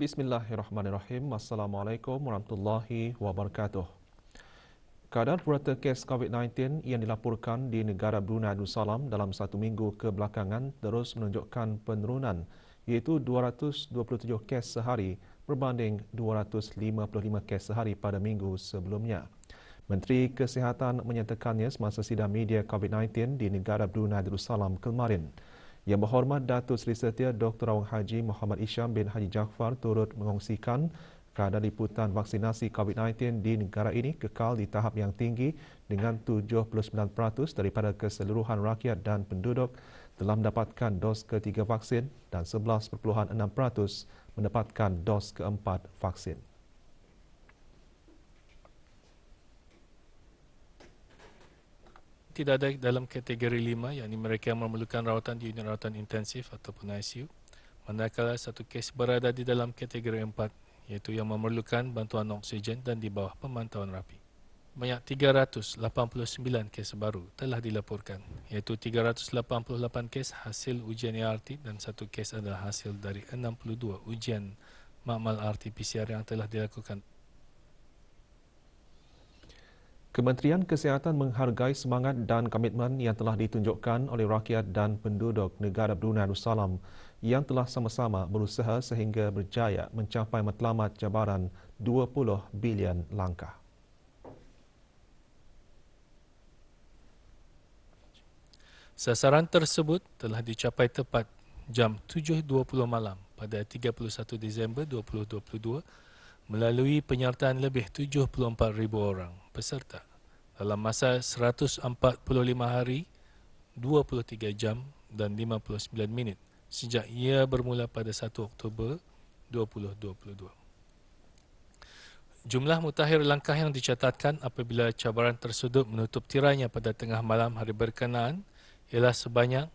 Bismillahirrahmanirrahim. Assalamualaikum warahmatullahi wabarakatuh. Kadar purata kes COVID-19 yang dilaporkan di negara Brunei Darussalam dalam satu minggu kebelakangan terus menunjukkan penurunan, iaitu 227 kes sehari berbanding 255 kes sehari pada minggu sebelumnya. Menteri Kesihatan menyatakannya semasa sidang media COVID-19 di negara Brunei Darussalam kemarin. Yang Berhormat Datuk Seri Setia Dr. Awang Haji Muhammad Isham bin Haji Jaafar turut mengongsikan kadar liputan vaksinasi COVID-19 di negara ini kekal di tahap yang tinggi dengan 79% daripada keseluruhan rakyat dan penduduk telah mendapatkan dos ketiga vaksin dan 11.6% mendapatkan dos keempat vaksin. Tidak ada dalam kategori 5, yakni mereka yang memerlukan rawatan di unit rawatan intensif ataupun ICU, manakala satu kes berada di dalam kategori 4, iaitu yang memerlukan bantuan oksigen dan di bawah pemantauan rapi. Banyak 389 kes baru telah dilaporkan, iaitu 388 kes hasil ujian ART dan satu kes adalah hasil dari 62 ujian makmal RT-PCR yang telah dilakukan. Kementerian Kesihatan menghargai semangat dan komitmen yang telah ditunjukkan oleh rakyat dan penduduk negara Brunei Darussalam yang telah sama-sama berusaha sehingga berjaya mencapai matlamat cabaran 20 bilion langkah. Sasaran tersebut telah dicapai tepat jam 7.20 malam pada 31 Disember 2022 melalui penyertaan lebih 74,000 orang peserta dalam masa 145 hari, 23 jam dan 59 minit sejak ia bermula pada 1 Oktober 2022. Jumlah mutakhir langkah yang dicatatkan apabila cabaran tersebut menutup tirainya pada tengah malam hari berkenaan ialah sebanyak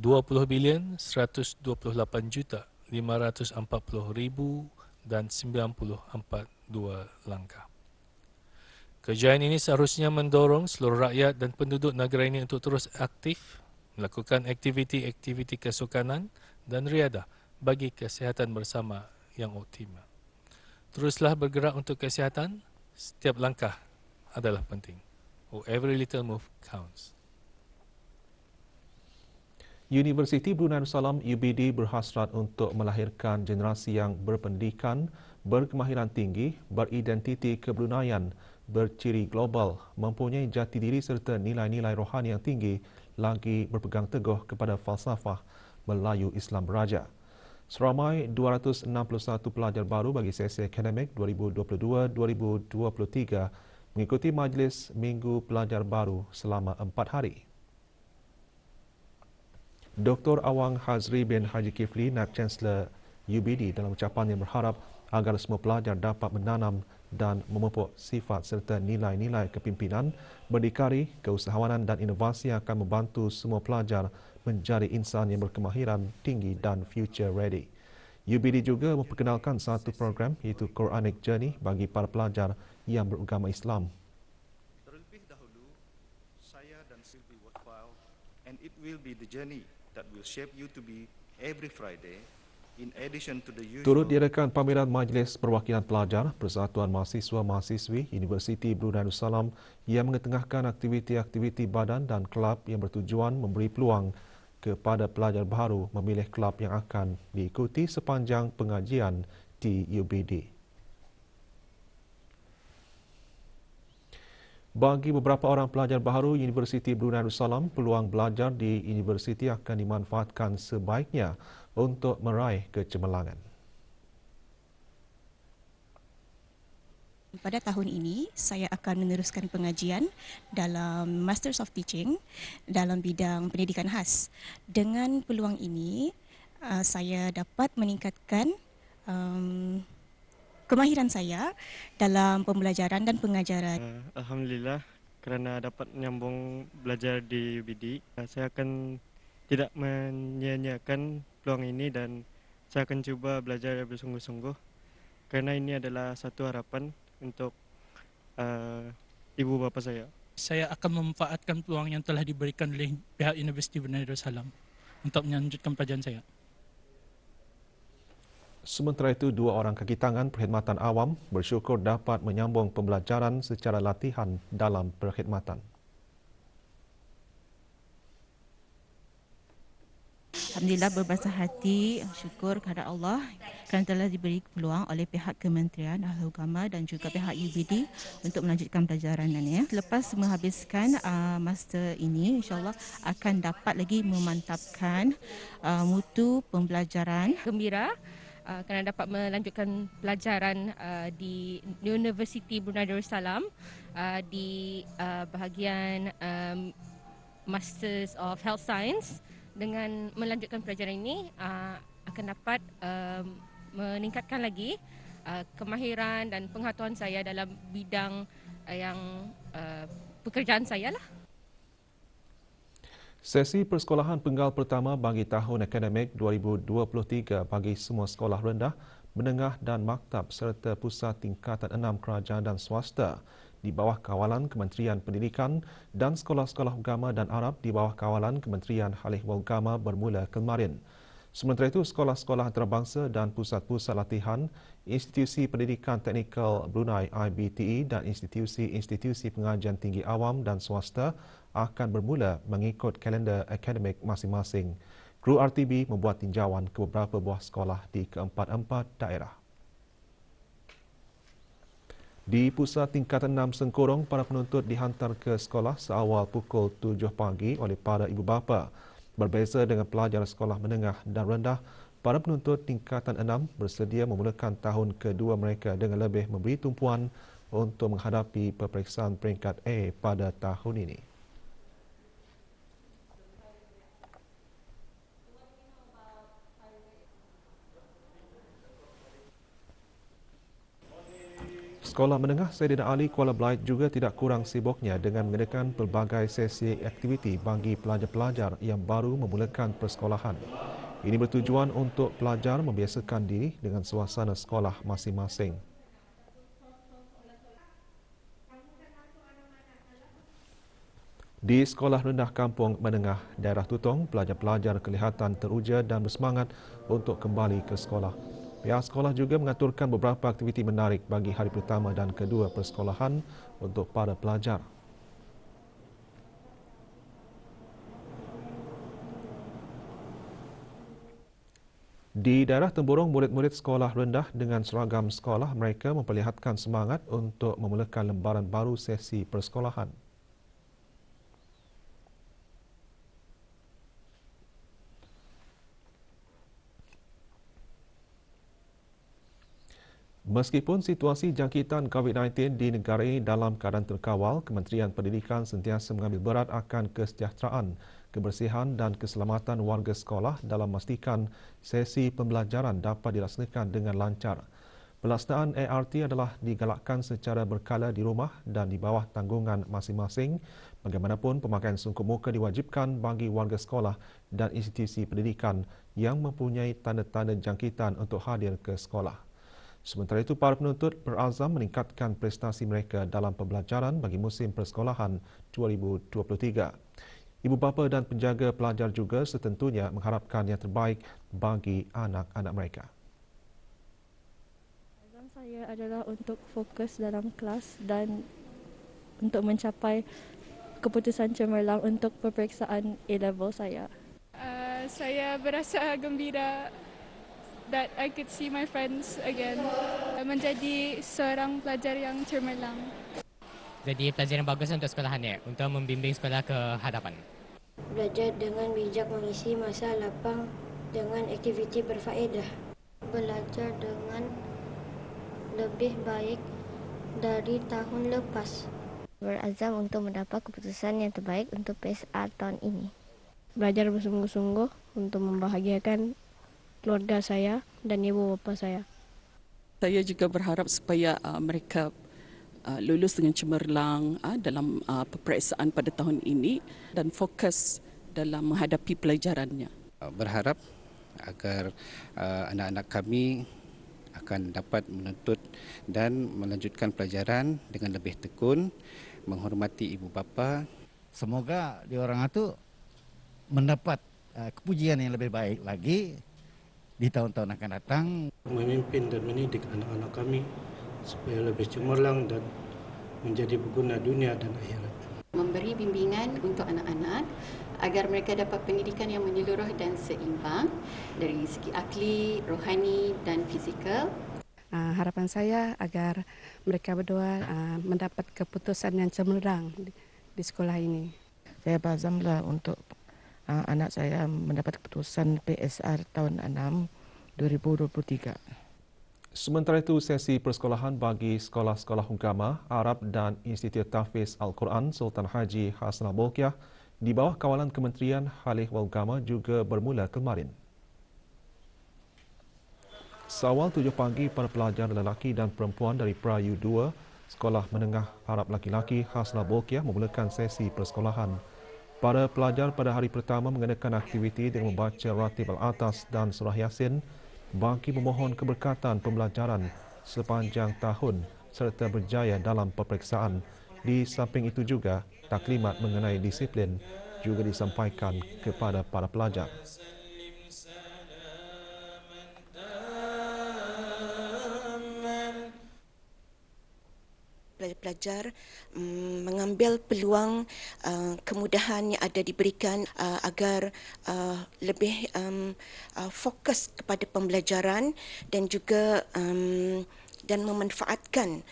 20,128,540,000 dan 94.2 langkah. Kejayaan ini seharusnya mendorong seluruh rakyat dan penduduk negara ini untuk terus aktif melakukan aktiviti-aktiviti kesukanan dan riadah bagi kesihatan bersama yang optimal. Teruslah bergerak untuk kesihatan, setiap langkah adalah penting. Every little move counts. Universiti Brunei Darussalam UBD berhasrat untuk melahirkan generasi yang berpendidikan, berkemahiran tinggi, beridentiti kebruneian, berciri global, mempunyai jati diri serta nilai-nilai rohani yang tinggi, lagi berpegang teguh kepada falsafah Melayu Islam Beraja. Seramai 261 pelajar baru bagi sesi akademik 2022-2023 mengikuti majlis Minggu Pelajar Baru selama 4 hari. Dr. Awang Hazri bin Haji Kifli, Naib Chancellor UBD dalam ucapannya berharap agar semua pelajar dapat menanam dan memupuk sifat serta nilai-nilai kepimpinan, berdikari, keusahawanan dan inovasi yang akan membantu semua pelajar menjadi insan yang berkemahiran tinggi dan future ready. UBD juga memperkenalkan satu program iaitu Quranic Journey bagi para pelajar yang beragama Islam. Terlebih dahulu, saya dan Sylvie Worthwhile, and it will be the journey that will shape you to be every Friday. In addition to the usual... Turut diadakan pameran Majlis Perwakilan Pelajar Persatuan Mahasiswa-Mahasiswi Universiti Brunei Darussalam yang mengetengahkan aktiviti-aktiviti badan dan kelab yang bertujuan memberi peluang kepada pelajar baru memilih kelab yang akan diikuti sepanjang pengajian di UBD. Bagi beberapa orang pelajar baru Universiti Brunei Darussalam, peluang belajar di universiti akan dimanfaatkan sebaiknya untuk meraih kecemerlangan. Pada tahun ini, saya akan meneruskan pengajian dalam Masters of Teaching dalam bidang pendidikan khas. Dengan peluang ini, saya dapat meningkatkan kemahiran saya dalam pembelajaran dan pengajaran. Alhamdulillah kerana dapat menyambung belajar di UBD. Saya akan tidak menyia-nyiakan peluang ini dan saya akan cuba belajar bersungguh-sungguh kerana ini adalah satu harapan untuk ibu bapa saya. Saya akan memanfaatkan peluang yang telah diberikan oleh pihak Universiti Brunei Darussalam untuk melanjutkan pelajaran saya. Sementara itu, 2 orang kaki tangan perkhidmatan awam bersyukur dapat menyambung pembelajaran secara latihan dalam perkhidmatan. Alhamdulillah, berbesar hati syukur kepada Allah kerana telah diberi peluang oleh pihak Kementerian Ahli Agama dan juga pihak UBD untuk melanjutkan pelajaran ini. Lepas menghabiskan master ini, insyaAllah akan dapat lagi memantapkan mutu pembelajaran. Gembira kerana dapat melanjutkan pelajaran di Universiti Brunei Darussalam di bahagian Masters of Health Science. Dengan melanjutkan pelajaran ini akan dapat meningkatkan lagi kemahiran dan pengetahuan saya dalam bidang yang pekerjaan saya lah. Sesi persekolahan penggal pertama bagi tahun akademik 2023 bagi semua sekolah rendah, menengah dan maktab serta pusat tingkatan 6 kerajaan dan swasta di bawah kawalan Kementerian Pendidikan dan sekolah-sekolah agama dan Arab di bawah kawalan Kementerian Halih Agama bermula kemarin. Sementara itu, sekolah-sekolah antarabangsa dan pusat-pusat latihan, institusi pendidikan teknikal Brunei IBTE dan institusi-institusi pengajian tinggi awam dan swasta akan bermula mengikut kalender akademik masing-masing. Kru RTB membuat tinjauan ke beberapa buah sekolah di keempat-empat daerah. Di pusat tingkatan 6 Sengkorong, para penuntut dihantar ke sekolah seawal pukul 7 pagi oleh para ibu bapa. Berbeza dengan pelajar sekolah menengah dan rendah, para penuntut tingkatan 6 bersedia memulakan tahun kedua mereka dengan lebih memberi tumpuan untuk menghadapi peperiksaan peringkat A pada tahun ini. Sekolah Menengah Saidina Ali Kuala Belait juga tidak kurang sibuknya dengan mengadakan pelbagai sesi aktiviti bagi pelajar-pelajar yang baru memulakan persekolahan. Ini bertujuan untuk pelajar membiasakan diri dengan suasana sekolah masing-masing. Di Sekolah Rendah Kampung Menengah Daerah Tutong, pelajar-pelajar kelihatan teruja dan bersemangat untuk kembali ke sekolah. Pihak sekolah juga mengaturkan beberapa aktiviti menarik bagi hari pertama dan kedua persekolahan untuk para pelajar. Di daerah Temburong, murid-murid sekolah rendah dengan seragam sekolah mereka memperlihatkan semangat untuk memulakan lembaran baru sesi persekolahan. Meskipun situasi jangkitan COVID-19 di negara ini dalam keadaan terkawal, Kementerian Pendidikan sentiasa mengambil berat akan kesejahteraan, kebersihan dan keselamatan warga sekolah dalam memastikan sesi pembelajaran dapat dilaksanakan dengan lancar. Pelaksanaan ART adalah digalakkan secara berkala di rumah dan di bawah tanggungan masing-masing. Bagaimanapun, pemakaian sungkup muka diwajibkan bagi warga sekolah dan institusi pendidikan yang mempunyai tanda-tanda jangkitan untuk hadir ke sekolah. Sementara itu, para penuntut berazam meningkatkan prestasi mereka dalam pembelajaran bagi musim persekolahan 2023. Ibu bapa dan penjaga pelajar juga setentunya mengharapkan yang terbaik bagi anak-anak mereka. Azam saya adalah untuk fokus dalam kelas dan untuk mencapai keputusan cemerlang untuk peperiksaan A-level saya. Saya berasa gembira that I could see my friends again. Menjadi seorang pelajar yang cemerlang. Jadi pelajaran bagus untuk sekolahan ya, untuk membimbing sekolah ke hadapan. Belajar dengan bijak, mengisi masa lapang dengan aktiviti berfaedah. Belajar dengan lebih baik dari tahun lepas. Berazam untuk mendapat keputusan yang terbaik untuk PSR tahun ini. Belajar bersungguh-sungguh untuk membahagiakan keluarga saya dan ibu bapa saya. Saya juga berharap supaya mereka lulus dengan cemerlang dalam peperiksaan pada tahun ini dan fokus dalam menghadapi pelajarannya. Berharap agar anak-anak kami akan dapat menuntut dan melanjutkan pelajaran dengan lebih tekun, menghormati ibu bapa. Semoga diorang itu mendapat kepujian yang lebih baik lagi di tahun-tahun akan datang. Memimpin dan mendidik anak-anak kami supaya lebih cemerlang dan menjadi berguna dunia dan akhirat. Memberi bimbingan untuk anak-anak agar mereka dapat pendidikan yang menyeluruh dan seimbang dari segi akli, rohani dan fizikal. Harapan saya agar mereka berdua mendapat keputusan yang cemerlang di sekolah ini. Saya bazamlah untuk anak saya mendapat keputusan PSR tahun 6 2023. Sementara itu, sesi persekolahan bagi sekolah-sekolah agama, Arab dan Institut Tahfiz Al-Quran Sultan Haji Hassanal Bolkiah di bawah kawalan Kementerian Halih wal Agama juga bermula kemarin. Seawal 7 pagi, para pelajar lelaki dan perempuan dari Prayu 2, Sekolah Menengah Arab Laki-Laki Hassanal Bolkiah memulakan sesi persekolahan. Para pelajar pada hari pertama mengadakan aktiviti dengan membaca Ratib Al-Atas dan Surah Yasin bagi memohon keberkatan pembelajaran sepanjang tahun serta berjaya dalam peperiksaan. Di samping itu juga, taklimat mengenai disiplin juga disampaikan kepada para pelajar. Pelajar mengambil peluang kemudahan yang ada diberikan agar lebih fokus kepada pembelajaran dan juga dan memanfaatkan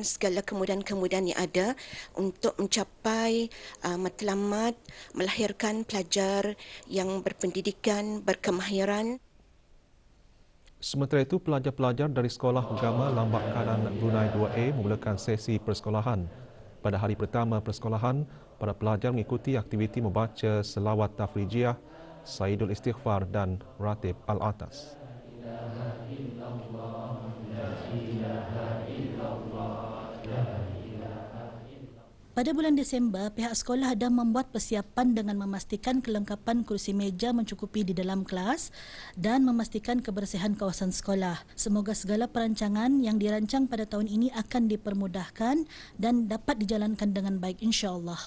segala kemudahan-kemudahan yang ada untuk mencapai matlamat melahirkan pelajar yang berpendidikan, berkemahiran. Sementara itu, pelajar-pelajar dari Sekolah Agama Lambak Kanan Brunei 2A memulakan sesi persekolahan. Pada hari pertama persekolahan, para pelajar mengikuti aktiviti membaca selawat tafrijiah, Saidul Istighfar dan Ratib Al-Atas. Pada bulan Disember, pihak sekolah dah membuat persiapan dengan memastikan kelengkapan kursi meja mencukupi di dalam kelas dan memastikan kebersihan kawasan sekolah. Semoga segala perancangan yang dirancang pada tahun ini akan dipermudahkan dan dapat dijalankan dengan baik, insya-Allah.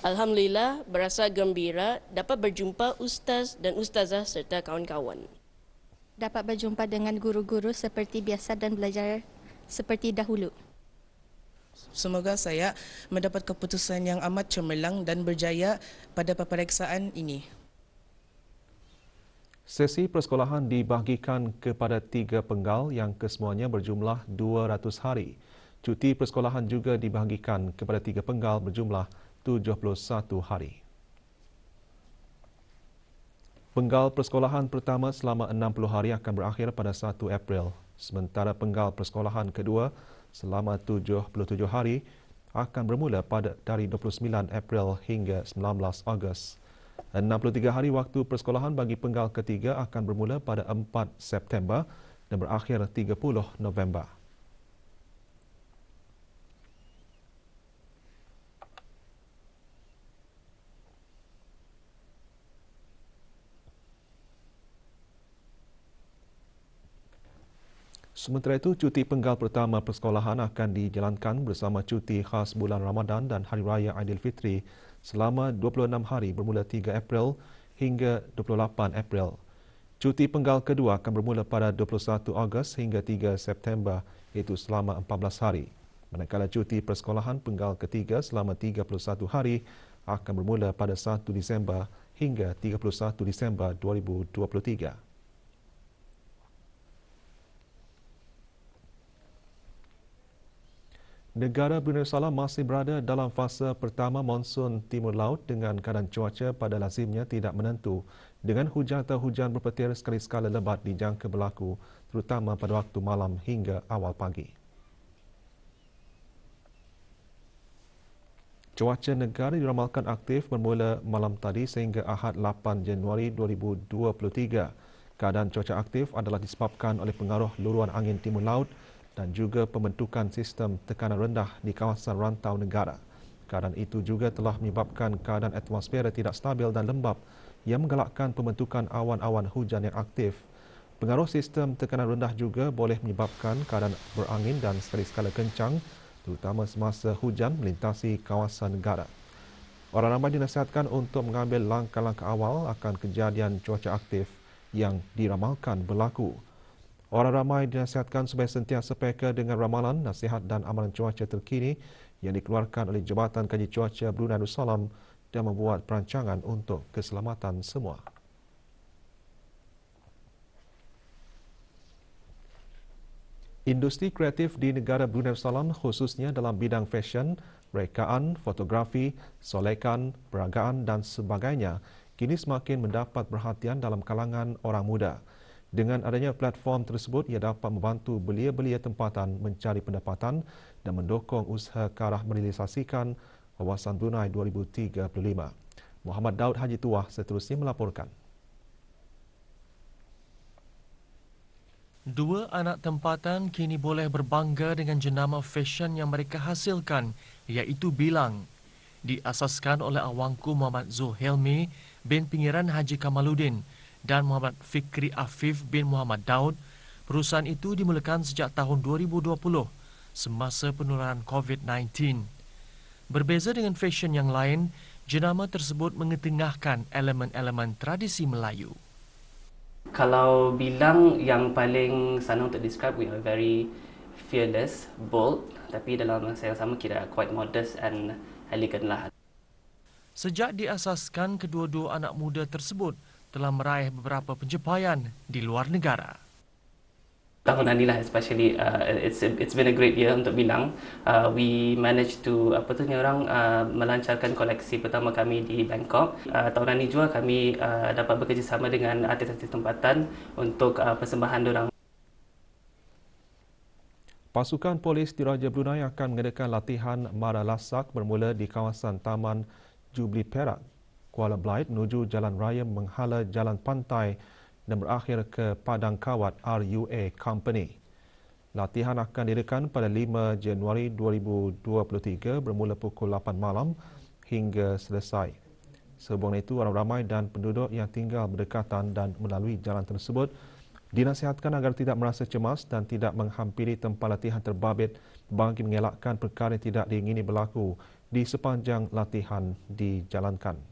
Alhamdulillah, berasa gembira dapat berjumpa ustaz dan ustazah serta kawan-kawan. Dapat berjumpa dengan guru-guru seperti biasa dan belajar seperti dahulu. Semoga saya mendapat keputusan yang amat cemerlang dan berjaya pada peperiksaan ini. Sesi persekolahan dibahagikan kepada 3 penggal yang kesemuanya berjumlah 200 hari. Cuti persekolahan juga dibahagikan kepada 3 penggal berjumlah 71 hari. Penggal persekolahan pertama selama 60 hari akan berakhir pada 1 April. Sementara penggal persekolahan kedua selama 77 hari akan bermula dari 29 April hingga 19 Ogos. 63 hari waktu persekolahan bagi penggal ketiga akan bermula pada 4 September dan berakhir 30 November. Sementara itu, cuti penggal pertama persekolahan akan dijalankan bersama cuti khas bulan Ramadan dan Hari Raya Aidilfitri selama 26 hari bermula 3 April hingga 28 April. Cuti penggal kedua akan bermula pada 21 Ogos hingga 3 September, iaitu selama 14 hari. Manakala cuti persekolahan penggal ketiga selama 31 hari akan bermula pada 1 Disember hingga 31 Disember 2023. Negara Brunei Darussalam masih berada dalam fasa pertama monsun Timur Laut dengan keadaan cuaca pada lazimnya tidak menentu dengan hujan atau hujan berpetir sekali-sekala lebat dijangka berlaku terutama pada waktu malam hingga awal pagi. Cuaca negara diramalkan aktif bermula malam tadi sehingga Ahad 8 Januari 2023. Keadaan cuaca aktif adalah disebabkan oleh pengaruh luruan angin Timur Laut dan juga pembentukan sistem tekanan rendah di kawasan rantau negara. Keadaan itu juga telah menyebabkan keadaan atmosfer tidak stabil dan lembap yang menggalakkan pembentukan awan-awan hujan yang aktif. Pengaruh sistem tekanan rendah juga boleh menyebabkan keadaan berangin dan sekali-sekala kencang terutama semasa hujan melintasi kawasan negara. Orang ramai dinasihatkan untuk mengambil langkah-langkah awal akan kejadian cuaca aktif yang diramalkan berlaku. Orang ramai dinasihatkan supaya sentiasa peka dengan ramalan, nasihat dan amalan cuaca terkini yang dikeluarkan oleh Jabatan Kaji Cuaca Brunei Darussalam dan membuat perancangan untuk keselamatan semua. Industri kreatif di negara Brunei Darussalam khususnya dalam bidang fashion, rekaan, fotografi, solekan, peragaan dan sebagainya kini semakin mendapat perhatian dalam kalangan orang muda. Dengan adanya platform tersebut, ia dapat membantu belia-belia tempatan mencari pendapatan dan mendukung usaha ke arah merealisasikan Wawasan Brunei 2035. Muhammad Daud Haji Tuah seterusnya melaporkan. Dua anak tempatan kini boleh berbangga dengan jenama fashion yang mereka hasilkan, iaitu Bilang. Diasaskan oleh Awangku Muhammad Zulhilmi bin Pingiran Haji Kamaluddin dan Muhammad Fikri Afif bin Muhammad Daud, perusahaan itu dimulakan sejak tahun 2020 semasa penularan COVID-19. Berbeza dengan fashion yang lain, jenama tersebut mengetengahkan elemen-elemen tradisi Melayu. Kalau bilang yang paling senang untuk describe, we are very fearless, bold, tapi dalam masa yang sama kira quite modest and elegant lah. Sejak diasaskan, kedua-dua anak muda tersebut telah meraih beberapa pencapaian di luar negara. Tahun inilah especially it's been a great year untuk Bilang. We managed to melancarkan koleksi pertama kami di Bangkok. Tahun ini juga kami dapat bekerjasama dengan artis-artis tempatan untuk persembahan dorang. Pasukan polis Diraja Brunei akan mengadakan latihan mara lasak bermula di kawasan Taman Jubli Perak, Kuala Belait menuju Jalan Raya menghala Jalan Pantai dan berakhir ke Padang Kawat RUA Company. Latihan akan diadakan pada 5 Januari 2023 bermula pukul 8 malam hingga selesai. Sehubungan itu, orang ramai dan penduduk yang tinggal berdekatan dan melalui jalan tersebut dinasihatkan agar tidak merasa cemas dan tidak menghampiri tempat latihan terbabit bagi mengelakkan perkara yang tidak diingini berlaku di sepanjang latihan dijalankan.